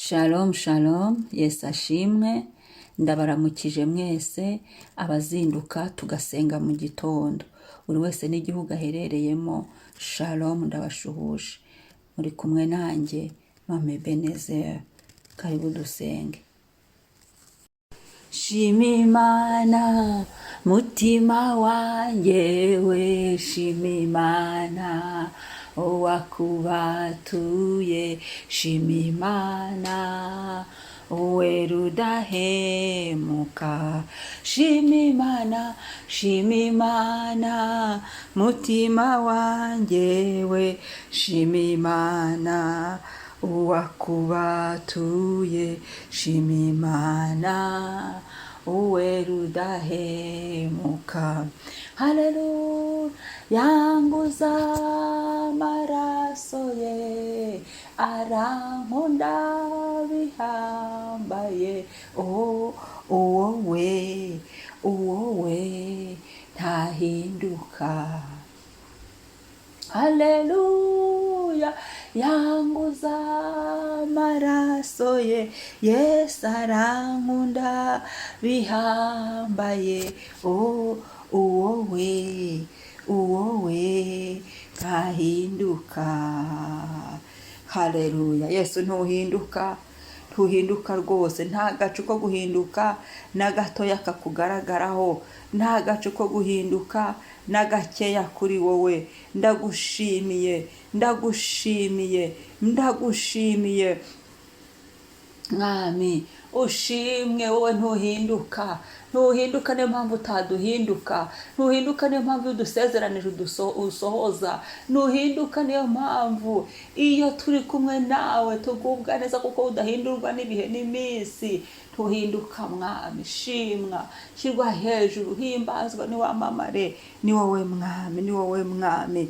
Shalom shalom, Yesu ashimwe, ndabaramukije mwese abazinduka tugasenga mu gitondo, buri wese n'igihugu aherereyemo. Shalom, ndabashuhuje, muri kumwe nanjye Mame Benezeri, karibu dusenge. Shima Imana mutima wanjye we, shima Imana wakubatuye, shima Imana we rudahemuka, shima Imana mutima wanjye we, shima Imana wakubatuye, shima Imana we rudahemuka. Haleluya, yanguza amaraso ye, arankunda bihambaye, uwo we ntahinduka. Haleluya, yanguza amaraso ye, Yesu arankunda bihambaye, uwo we ntahinduka. Haleluya, Yesu ntuhinduka rwose, nta gacu ko guhinduka na gatoya kakugaragaraho, nta gacu ko guhinduka na gakeya kuri wowe. Ndagushimiye Mwami, ushimwe wowe ntuhinduka, niyo mpamvu utaduhinduka, ntuhinduka niyo mpamvu udusezeranije usohoza, ntuhinduka niyo mpamvu iyo turi kumwe nawe tugubwa neza, kuko udahindurwa n'ibihe n'iminsi. Tuhinduka Mwami, shimwa, shyirwa hejuru, himbazwa, niwamamare, ni wowe Mwami.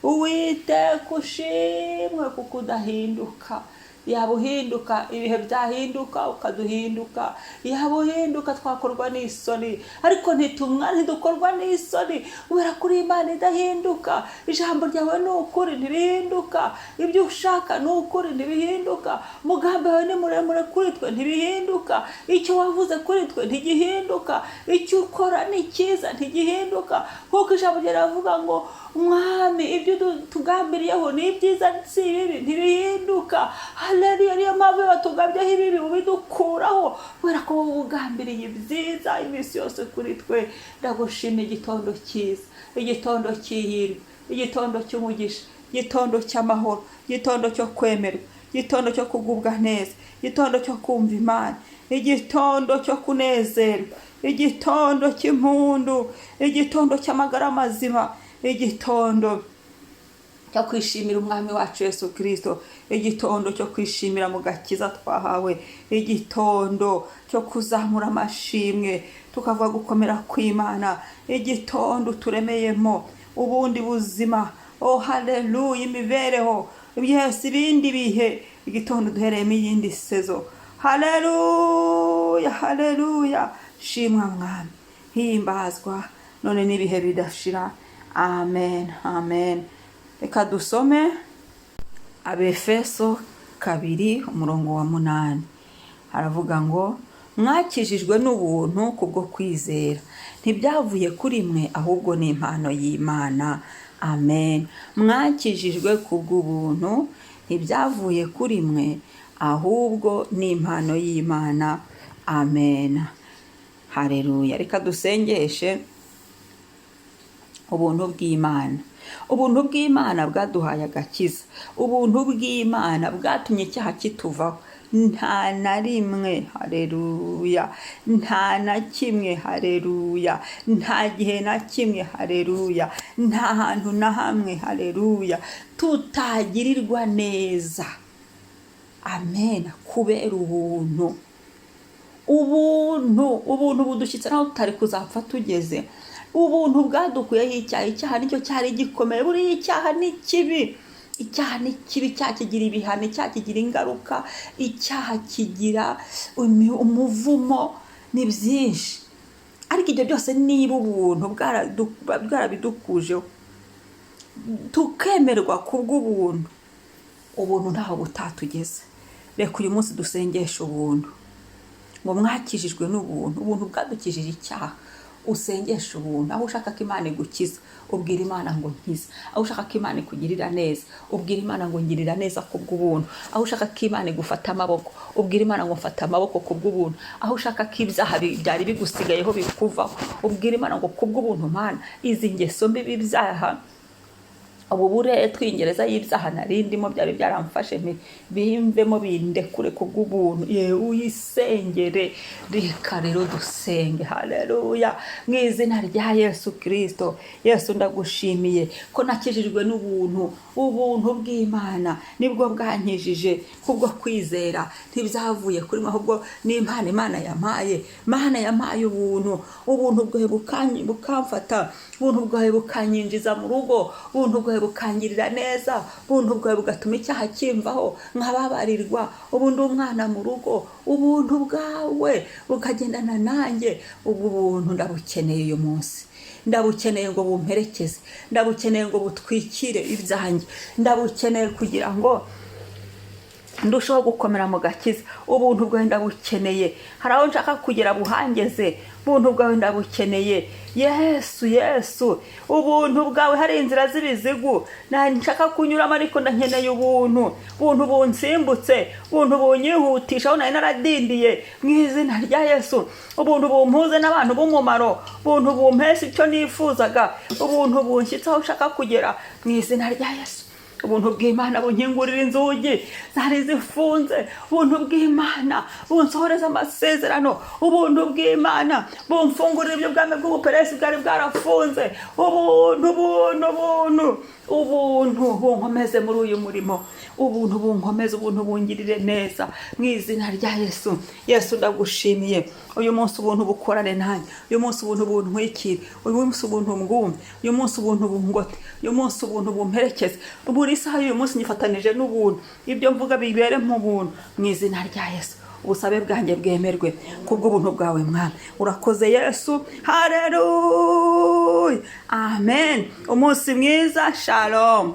Uwiteka ushimwe, kuko udahinduka. Yaba uhinduka ibihe byahinduka ukaduhinduka, yaba uhinduka twakorwa n'isoni, ariko ntidukorwa n'isoni, kubera kuri Imana idahinduka. Ijambo ryawe ni ukuri ntirihinduka, ibyo ushaka ni ukuri ntibihinduka, umugambi wawe ni muremure kuri twe ntibinduka, icyo wavuze kuri twe ntigihinduka, icyo ukora ni cyiza ntigihinduka, kuko ijambo riravuga ngo Mwami ibyo tugambiriyeho ni ibyiza si ibibi ntibihinduka. Haleluya, niyo mpamvu batugabyeho ibibi ubidukuraho, kubera ko wowe ugambiriye ibyiza iminsi yose kuri twe. Ndagushimye igitondo cyiza, igitondo cy'ihirwe, igitondo cy'umugisha, igitondo cy'amahoro, igitondo cyo kwemerwa, igitondo cyo kugubwa neza, igitondo cyo kumva Imana, igitondo cyo kunezerwa, igitondo cy'impundu, igitondo cy'amagara mazima, igitondo cyo kwishimira umwami wacu Yesu Kristo, igitondo cyo kwishimira mu gakiza twahawe, igitondo cyo kuzamura amashimwe tukavuga gukomera kw'Imana, igitondo turemeyemo ubundi buzima. Haleluya, imibereho, yes, ibindi bihe, igitondo duhereyemo iyindi sezo. Haleluya, shimwa Mwami, himbazwa none n'ibihe bidashira. Amen. Reka dusome Abefeso 2:8. Haravuga ngo mwakijijwe n'ubuntu kubwo kwizera, ntibyavuye kuri mwe ahubwo ni impano y'Imana. Amen. Mwakijijwe kubw'ubuntu, ntibyavuye kuri mwe ahubwo ni impano y'Imana. Amen. Haleluya, reka dusengeshe. Ubuntu bw'Imana bwaduhaye agakiza, ubuntu bw'Imana bwatumye icyaha kituvaho, nta na rimwe, haleluya, nta na kimwe, haleluya, nta gihe na kimwe, haleluya, nta hantu na hamwe, haleluya, tutagirirwa neza. Amen. Kubera ubuntu budushyitse naho tutari kuzapfa tugeze. Ubuntu bwadukuyeho icyaha nicyo cyari gikomeye. Buriya icyaha ni kibi, icyaha kigira ibihano, icyaha kigira ingaruka, icyaha kigira umuvumo, ni byinshi. ariko ibyo byose niba ubuntu bwarabidukujeho tukemerwa kubw'ubuntu, ubuntu ntaho butatugeze. Reka uyu munsi dusengeshe ubuntu, ngo mwakijijwe n'ubuntu. Ubuntu bwadukijije icyaha. Usengeshe ubuntu. Aho ushaka ko Imana igukiza, ubwira Imana ngo nkiza. Aho ushaka ko Imana ikugirira neza, ubwira Imana ngo ngirira neza kubw'ubuntu. Aho ushaka ko Imana igufata amaboko, ubwira Imana ngo mfata amaboko kubw'ubuntu. Aho ushaka ko ibyaha byari bigusigayeho bikuvaho, ubwira Imana ngo kubw'ubuntu Mana izi ngeso mbi b'ibyaha, ubu bure twingereza y'ibyaha narindimo byari byaramfashe bimvemo bindekure kubw'ubuntu. Uyisengere. Reka rero dusenge. Haleluya. Mu izina rya Yesu Kristo. Yesu ndagushimiye ko nakijijwe n'ubuntu. Ubuntu bw'Imana nibwo bwankijije kubwo kwizera. Ntibyavuye kuri mwe, ahubwo ni impano Imana yamaye. Imana yamaye ubuntu. Ubuntu bwawe bukamfata. Ubuntu bwawe bukanyinjiza mu rugo. Ubuntu bwawe bukangirira neza. Ubuntu bwawe bugatuma icyaha kimvaho nkababarirwa. Ubundi umwana mu rugo. Ubuntu bwawe bukagendana nanjye. Ubwo buntu ndabukeneye uyu munsi. Ndabukeneye ngo bumperekeze. Ndabukeneye ngo butwikire ibyanjye. Ndabukeneye kugira ngo ndushaho gukomera mu gakiza. Ubuntu bwawe ndabukeneye. Hari aho nshaka kugera buhangeze. Ubuntu bwawe ndabukeneye. Yesu, Yesu, ubuntu bwawe hari inzira z'ibizigu nshaka kunyuramo, ariko ndankeneye ubuntu. Ubuntu bunsimbutse, ubuntu bunyihutisha aho nari naradindiye. Mu izina rya Yesu. Ubuntu bumpuze n'abantu b'umumaro. Ubuntu bumpesha icyo nifuzaga. Ubuntu bunshyitse aho ushaka kugera. Mu izina rya Yesu. Ubuntu bw'Imana bunkingurira inzugi zari zifunze. Ubuntu bw'Imana bunsohoreza amasezerano. Ubuntu bw'Imana bumfungurira ibyo bwami bw'ubuperesi bwari bwarafunze. Ubuntu bunkomeze muri uyu murimo. Ubuntu bunkomeze, ubuntu bungirire neza. Mu izina rya Yesu. Yesu ndagushimiye. Uyu munsi ubuntu bukorane nanjye. Uyu munsi ubuntu buntwikire. Uyu munsi ubuntu mbwumve. Uyu munsi ubuntu bungote. Uyu munsi ubuntu bumperekeze. Buri saha uyu munsi nyifatanije n'ubuntu. Ibyo mvuga bibere mu buntu. Mu izina rya Yesu. Ubusabe bwanjye bwemerwe kubw'ubuntu bwawe Mwami. Urakoze Yesu. Haleluya. Amen. Umunsi mwiza. Shalom.